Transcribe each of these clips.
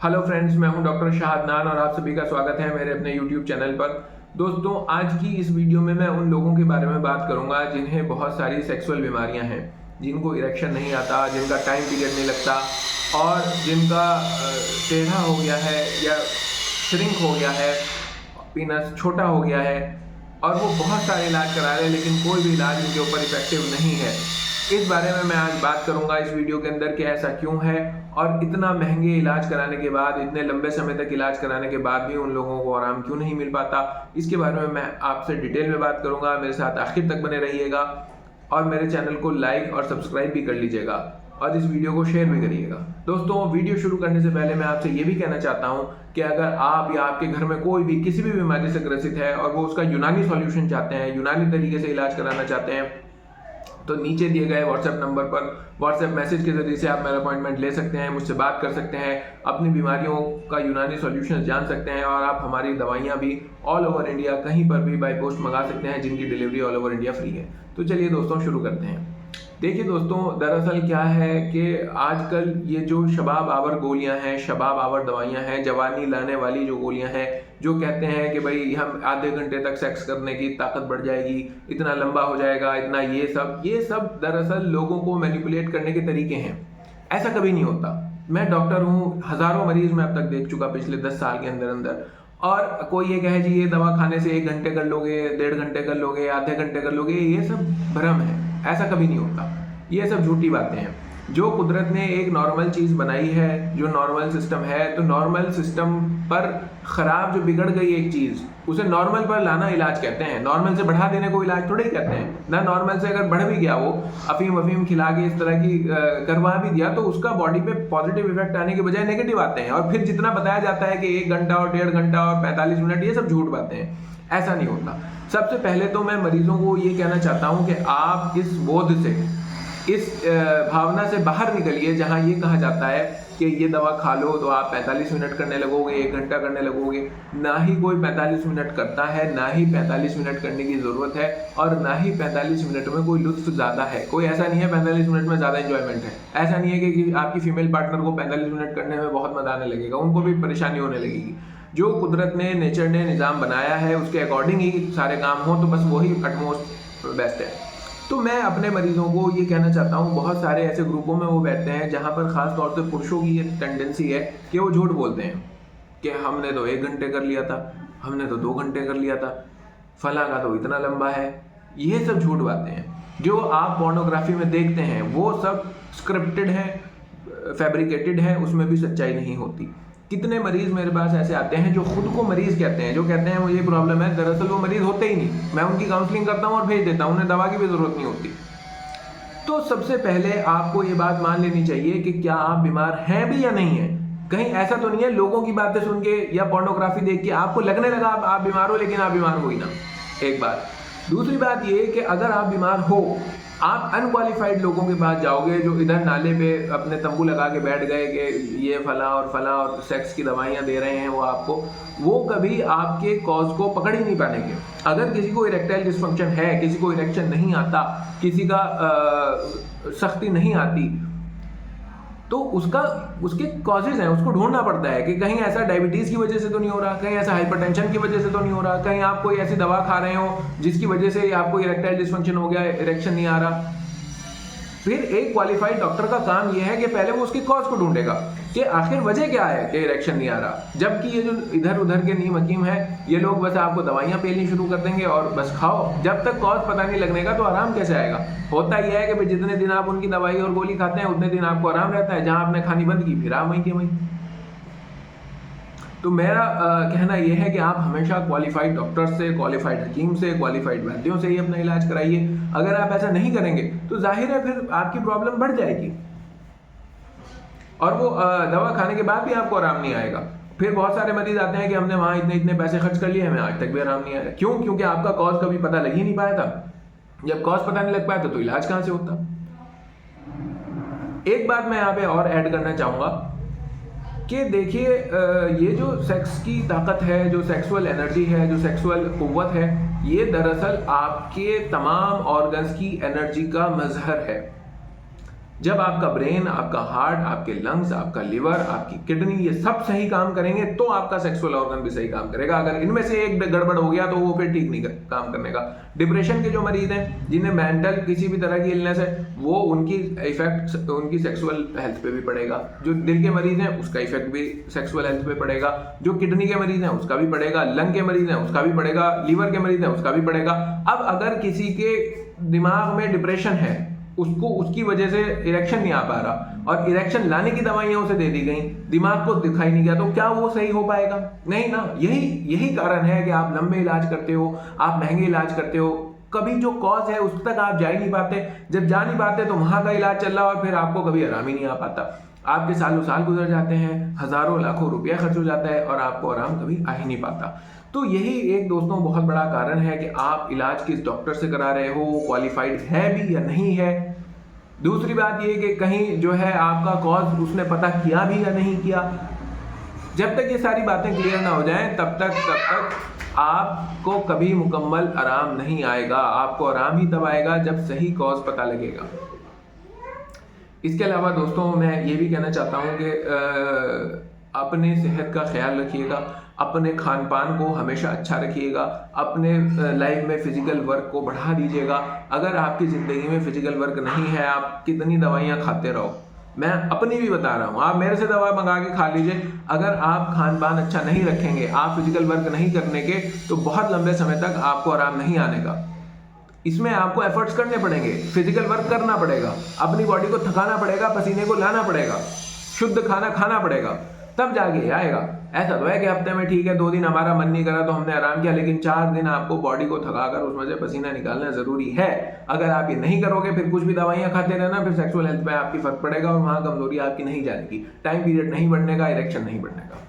Hello friends, मैं हूं doctor Shah Adnan और आप सभी का स्वागत है मेरे अपने यूट्यूब चैनल पर। दोस्तों, आज की इस वीडियो में मैं उन लोगों के बारे में बात करूंगा जिन्हें बहुत सारी सेक्सुअल बीमारियां हैं, जिनको इरेक्शन नहीं आता, जिनका टाइम पीरियड नहीं लगता और जिनका टेढ़ा हो गया है या श्रिंक हो गया है, पीनस छोटा हो गया है और वो बहुत सारे इलाज करा रहे हैं लेकिन कोई भी इलाज उनके ऊपर इफेक्टिव नहीं है। इस बारे में मैं आज बात करूंगा इस वीडियो के अंदर कि ऐसा क्यों है और इतना महंगे इलाज कराने के बाद, इतने लंबे समय तक इलाज कराने के बाद भी उन लोगों को आराम क्यों नहीं मिल पाता। इसके बारे में मैं आपसे डिटेल में बात करूंगा। मेरे साथ आखिर तक बने रहिएगा और मेरे चैनल को लाइक और सब्सक्राइब भी कर लीजिएगा और इस वीडियो को शेयर भी करिएगा। दोस्तों, वीडियो शुरू करने से पहले मैं आपसे ये भी कहना चाहता हूँ कि अगर आप या आपके घर में कोई भी किसी भी बीमारी से ग्रसित है और वो उसका यूनानी सॉल्यूशन चाहते हैं, यूनानी तरीके से इलाज कराना चाहते हैं, तो नीचे दिए गए व्हाट्सएप नंबर पर व्हाट्सएप मैसेज के जरिए से आप मेरा अपॉइंटमेंट ले सकते हैं, मुझसे बात कर सकते हैं, अपनी बीमारियों का यूनानी सॉल्यूशन जान सकते हैं और आप हमारी दवाइयाँ भी ऑल ओवर इंडिया कहीं पर भी बाय पोस्ट मंगा सकते हैं, जिनकी delivery all over India free है। तो चलिए दोस्तों, शुरू करते हैं। देखिए दोस्तों, दरअसल क्या है कि आजकल ये जो शबाब आवर गोलियां हैं, शबाब आवर दवाइयां हैं, जवानी लाने वाली जो गोलियां हैं, जो कहते हैं कि भाई हम आधे घंटे तक सेक्स करने की ताकत बढ़ जाएगी, इतना लंबा हो जाएगा, इतना ये सब दरअसल लोगों को मैनिपुलेट करने के तरीके हैं। ऐसा कभी नहीं होता। मैं डॉक्टर हूँ, हजारों मरीज मैं अब तक देख चुका पिछले 10 साल के अंदर अंदर। और कोई ये कहे जी ये दवा खाने से 1 घंटे कर लोगे, 1.5 घंटे कर लोगे, आधे घंटे कर लोगे, ये सब भ्रम है। ऐसा कभी नहीं होता। ये सब झूठी बातें हैं। जो कुदरत ने एक नॉर्मल चीज बनाई है, जो नॉर्मल सिस्टम है, तो नॉर्मल सिस्टम पर खराब जो बिगड़ गई एक चीज, उसे नॉर्मल पर लाना इलाज कहते हैं। नॉर्मल से बढ़ा देने को इलाज थोड़े ही कहते हैं ना। नॉर्मल से अगर बढ़ भी गया, वो अफीम खिला के इस तरह की करवा भी दिया, तो उसका बॉडी पे पॉजिटिव इफेक्ट आने के बजाय नेगेटिव आते हैं। और फिर जितना बताया जाता है कि 1 घंटा और 1.5 घंटा और 45 मिनट, ये सब झूठ बातें हैं। ऐसा नहीं होता। सबसे पहले तो मैं मरीजों को ये कहना चाहता हूँ कि आप इस बोध से, इस भावना से बाहर निकलिए जहां ये कहा जाता है कि ये दवा खा लो तो आप 45 मिनट करने लगोगे, 1 घंटा करने लगोगे। ना ही कोई 45 मिनट करता है, ना ही 45 मिनट करने की ज़रूरत है और ना ही 45 मिनट में कोई लुत्फ ज़्यादा है। कोई ऐसा नहीं है 45 मिनट में ज़्यादा इंजॉयमेंट है। ऐसा नहीं है कि आपकी फीमेल पार्टनर को 45 मिनट करने में बहुत मज़ा आने लगेगा, उनको भी परेशानी होने लगेगी। जो कुदरत ने, नेचर ने निज़ाम बनाया है, उसके अकॉर्डिंग ही सारे काम हो, तो बस वही अटमोस्ट बेस्ट है। तो मैं अपने मरीजों को ये कहना चाहता हूँ, बहुत सारे ऐसे ग्रुपों में वो बैठते हैं जहाँ पर ख़ास तौर से पुरुषों की ये टेंडेंसी है कि वो झूठ बोलते हैं कि हमने तो 1 घंटे कर लिया था, हमने तो 2 घंटे कर लिया था, फला का तो इतना लंबा है। ये सब झूठ बातें हैं। जो आप पोर्नोग्राफी में देखते हैं वो सब स्क्रिप्टेड है, फैब्रिकेटेड है, उसमें भी सच्चाई नहीं होती। कितने मरीज मेरे पास ऐसे आते हैं जो खुद को मरीज कहते हैं, जो कहते हैं मुझे प्रॉब्लम है, दरअसल वो मरीज होते ही नहीं। मैं उनकी काउंसलिंग करता हूँ और भेज देता हूँ, उन्हें दवा की भी जरूरत नहीं होती। तो सबसे पहले आपको ये बात मान लेनी चाहिए कि क्या आप बीमार हैं भी या नहीं है। कहीं ऐसा तो नहीं है लोगों की बातें सुन के या पोर्नोग्राफी देख के आपको लगने लगा आप बीमार हो, लेकिन आप बीमार हो ही ना। एक बात। दूसरी बात ये कि अगर आप बीमार हो, आप अनक्वालिफाइड लोगों के पास जाओगे जो इधर नाले पे अपने तंबू लगा के बैठ गए कि ये फला और सेक्स की दवाइयाँ दे रहे हैं वो आपको, वो कभी आपके कॉज को पकड़ ही नहीं पाएंगे। अगर किसी को इरेक्टाइल डिसफंक्शन है, किसी को इरेक्शन नहीं आता, किसी का सख्ती नहीं आती, तो उसके कॉजेज हैं, उसको ढूंढना पड़ता है कि कहीं ऐसा डायबिटीज़ की वजह से तो नहीं हो रहा, कहीं ऐसा हाइपरटेंशन की वजह से तो नहीं हो रहा, कहीं आप कोई ऐसी दवा खा रहे हो जिसकी वजह से आपको इरेक्टाइल डिसफंक्शन हो गया, इरेक्शन नहीं आ रहा। फिर एक क्वालिफाइड डॉक्टर का काम यह है कि पहले वो उसकी कॉज को ढूंढेगा कि आखिर वजह क्या है कि इरेक्शन नहीं आ रहा। जबकि ये जो इधर उधर के नीम हकीम है, ये लोग बस आपको दवाइयाँ पेलनी शुरू कर देंगे और बस खाओ। जब तक कॉज पता नहीं लगने का तो आराम कैसे आएगा। होता यह है कि भाई जितने दिन आप उनकी दवाई और गोली खाते हैं उतने दिन आपको आराम रहता है, जहाँ आपने खानी बंद की फिर आप वहीं के वहीं। तो मेरा कहना यह है कि आप हमेशा क्वालिफाइड डॉक्टर से, क्वालिफाइड हकीम से, क्वालिफाइड वैद्यों से ही अपना इलाज कराइए। अगर आप ऐसा नहीं करेंगे तो जाहिर है फिर आपकी प्रॉब्लम बढ़ जाएगी और वो दवा खाने के बाद भी आपको आराम नहीं आएगा। फिर बहुत सारे मरीज आते हैं कि हमने वहाँ इतने इतने पैसे खर्च कर लिए, हमें आज तक भी आराम नहीं आया। क्यों? क्योंकि आपका कॉज कभी पता लग ही नहीं पाया था। जब कॉज पता नहीं लग पाया था तो इलाज कहाँ से होता। एक बात मैं यहाँ पे और ऐड करना चाहूँगा कि देखिए, ये जो सेक्स की ताकत है, जो सेक्सुअल एनर्जी है, जो सेक्सुअल कुव्वत है, ये दरअसल आपके तमाम ऑर्गन्स की एनर्जी का मजहर है। जब आपका ब्रेन, आपका हार्ट, आपके लंग्स, आपका लिवर, आपकी किडनी, ये सब सही काम करेंगे तो आपका सेक्सुअल ऑर्गन भी सही काम करेगा। अगर इनमें से एक गड़बड़ हो गया तो वो फिर ठीक नहीं काम करने का। डिप्रेशन के जो मरीज हैं, जिन्हें मेंटल किसी भी तरह की इलनेस है, वो उनकी इफेक्ट उनकी सेक्सुअल हेल्थ पे भी पड़ेगा। जो दिल के मरीज हैं उसका इफेक्ट भी सेक्सुअल हेल्थ पे पड़ेगा। जो किडनी के मरीज हैं उसका भी पड़ेगा। लंग के मरीज हैं उसका भी पड़ेगा। लिवर के मरीज हैं उसका भी पड़ेगा। अब अगर किसी के दिमाग में डिप्रेशन है, उसको उसकी वजह से इरेक्शन नहीं आ पा रहा और इरेक्शन लाने की दवाइयां उसे दे दी गई, दिमाग को दिखाई नहीं गया, तो क्या वो सही हो पाएगा? नहीं ना। यही कारण है कि आप लंबे इलाज करते हो, आप महंगे इलाज करते हो, कभी जो कॉज है उस तक आप जा ही नहीं पाते। जब जा नहीं पाते तो वहां का इलाज चल रहा और फिर आपको कभी आराम ही नहीं आ पाता। आपके सालों साल गुजर जाते हैं, हजारों लाखों रुपया खर्च हो जाता है और आपको आराम कभी आ ही नहीं पाता। तो यही एक दोस्तों बहुत बड़ा कारण है कि आप इलाज किस डॉक्टर से करा रहे हो, वो क्वालिफाइड है भी या नहीं है। दूसरी बात ये कि कहीं जो है आपका कॉज उसने पता किया भी या नहीं किया। जब तक ये सारी बातें क्लियर ना हो जाएं तब तक आपको कभी मुकम्मल आराम नहीं आएगा। आपको आराम ही तब आएगा जब सही कॉज पता लगेगा। इसके अलावा दोस्तों मैं ये भी कहना चाहता हूँ कि अपने सेहत का ख्याल रखिएगा, अपने खान पान को हमेशा अच्छा रखिएगा, अपने लाइफ में फिजिकल वर्क को बढ़ा दीजिएगा। अगर आपकी ज़िंदगी में फिजिकल वर्क नहीं है, आप कितनी दवाइयाँ खाते रहो, मैं अपनी भी बता रहा हूँ, आप मेरे से दवा मंगा के खा लीजिए, अगर आप खान पान अच्छा नहीं रखेंगे, आप फिजिकल वर्क नहीं करने के, तो बहुत लंबे समय तक आपको आराम नहीं आने का। इसमें आपको एफर्ट्स करने पड़ेंगे, फिजिकल वर्क करना पड़ेगा, अपनी बॉडी को थकाना पड़ेगा, पसीने को लाना पड़ेगा, शुद्ध खाना खाना पड़ेगा, तब जाके आएगा। ऐसा तो है कि हफ्ते में ठीक है 2 दिन हमारा मन नहीं करा तो हमने आराम किया, लेकिन 4 दिन आपको बॉडी को थकाकर उसमें से पसीना निकालना जरूरी है। अगर आप ये नहीं करोगे फिर कुछ भी दवाइयां खाते रहना, फिर सेक्सुअल हेल्थ पे आपकी फर्क पड़ेगा और वहां कमजोरी आपकी नहीं जाएगी, टाइम पीरियड नहीं बढ़ने का, इरेक्शन नहीं बढ़ने का।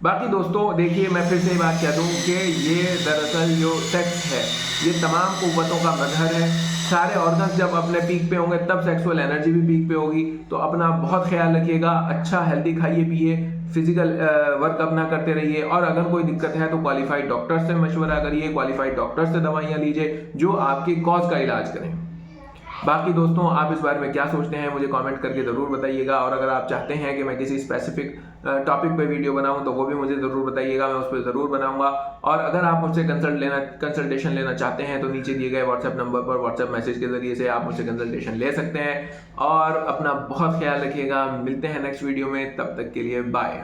बाकी दोस्तों देखिए, मैं फिर से बात कह दूं कि ये दरअसल जो सेक्स है ये तमाम कुव्वतों का मजहर है। सारे ऑर्गन्स जब अपने पीक पे होंगे तब सेक्सुअल एनर्जी भी पीक पे होगी। तो अपना बहुत ख्याल रखिएगा, अच्छा हेल्दी खाइए पिए, फिजिकल वर्क अपना करते रहिए, और अगर कोई दिक्कत है तो क्वालिफाइड डॉक्टर से मशवरा करिए, क्वालिफाइड डॉक्टर से दवाइयाँ लीजिए जो आपकी कॉज का इलाज करें। बाकी दोस्तों आप इस बारे में क्या सोचते हैं मुझे कमेंट करके ज़रूर बताइएगा, और अगर आप चाहते हैं कि मैं किसी स्पेसिफिक टॉपिक पे वीडियो बनाऊं तो वो भी मुझे ज़रूर बताइएगा, मैं उस पर ज़रूर बनाऊंगा। और अगर आप मुझसे कंसल्टेशन लेना चाहते हैं तो नीचे दिए गए व्हाट्सएप नंबर पर व्हाट्सएप मैसेज के ज़रिए से आप मुझसे कंसल्टेशन ले सकते हैं। और अपना बहुत ख्याल रखिएगा, मिलते हैं नेक्स्ट वीडियो में, तब तक के लिए बाय।